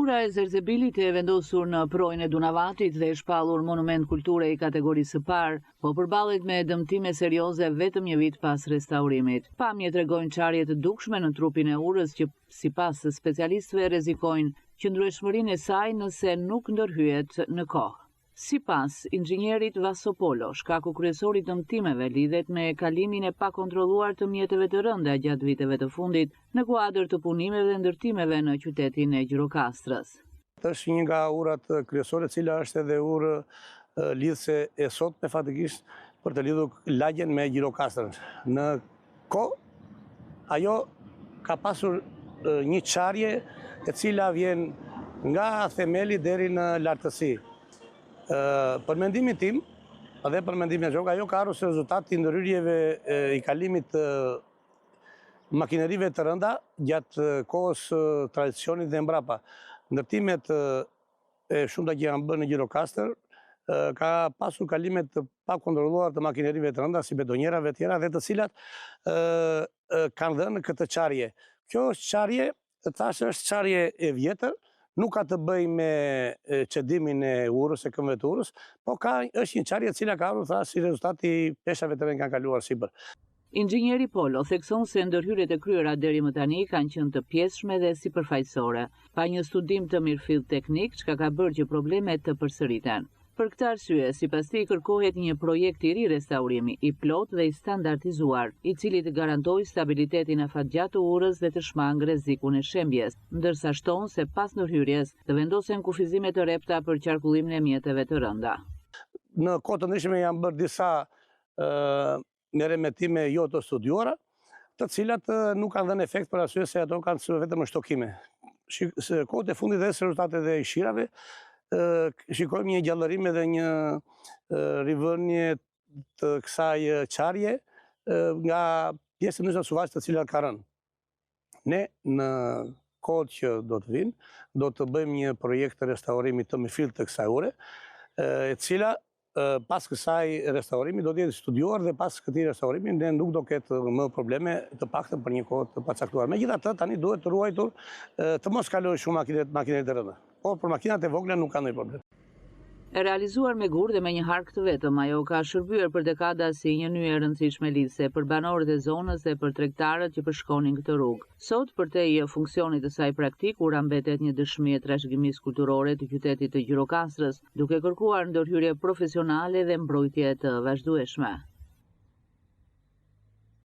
Kultura e Zerzebilit e vendosur në projën e Dunavatit dhe e shpallur monument kulture i kategorisë së parë, po përballet me dëmtime serioze vetëm një vit pas restaurimit. Pamjet tregojnë çarje të dukshme në trupin e urës që sipas specialistëve rrezikojnë qëndrueshmërinë e saj nëse nuk ndërhyet në kohë. Sipas inxhinierit Vasopolo, shkaku kryesor i dëmtimeve lidhet me kalimin e pakontrolluar të mjeteve të rënda gjatë viteve të fundit në kuadër të punimeve dhe ndërtimeve në qytetin e Gjirokastrës. Është një nga urat kryesore, cila është edhe urë lidhse e sotme fatikisht për të lidhur lagjen me Gjirokastrën. Në kohë, ajo ka pasur një çarje e cila vjen nga themeli deri në lartësi. Për mendimin tim, dhe për mendimin e Zhok, ajo ka ardhur si rezultat i ndërhyrjeve i kalimit të makinerive të rënda gjatë kohës tradicionit dhe mbrapa. Ndërtimet e shumta që janë bërë në Gjirokastër ka pasur kalimet të pakontrolluar të makinerive të rënda si betonjerave tjera dhe të cilat kanë dhënë këtë çarje. Kjo është çarje, thashë është çarje e vjetër. Nuk ka të bëj me qedimin e urës, e këmbëve të urës, po është një çarje e cila ka ardhur si rezultat i peshave të kanë kaluar sipër. Inxhinieri Polo thekson se ndërhyrjet e kryera deri më tani kanë qenë të pjesshme dhe sipërfaqësore, pa një studim të mirëfillt teknik, çka ka bërë që problemet të përsëriten. Për këtë arsye, sipas tij kërkohet një projekt i ri restaurimi, i plot dhe i standardizuar, i cili të garantojë stabilitetin afatgjatë të urës dhe të shmangë rrezikun e shembjes, ndërsa shton se pas ndërhyrjes të vendosen kufizime të repta për qarkullimin e mjeteve të rënda. Në kohë të ndryshme janë bërë disa merremetime jo të studiuara, të cilat nuk kanë dhënë efekt për arsye se ato kanë vetëm shtokime. Kohët e fundit dhe rezultatet e shirave shikojmë një gjallërim dhe një rivënie të kësaj çarje nga pjesë të ndryshme suvaqe të cilat ka rënë. Ne në kohët që do të vinë, do të bëjmë një projekt të restaurimit të mirëfillt të kësaj ure, e cila pas kësaj restaurimi do të jetë studiuar dhe pas këtij restaurimi ne nuk do ketë më probleme të paktën për një kohë të pacaktuar. Megjithatë, tani duhet të ruajtur të mos kalojë shumë makinet të rënda. Po për makinat e vogla nuk ka ndonjë problem. E realizuar me gur dhe me një hark të vetëm, ajo ka shërbyer për dekada si një nyje e rëndësishme lidhse për banorët e zonës dhe për tregtarët që përshkonin këtë rrugë. Sot, përtej funksionit të saj praktik, ura mbetet një dëshmi e trashëgimisë kulturore të qytetit të Gjirokastrës, duke kërkuar ndërhyrje profesionale dhe mbrojtje të vazhdueshme.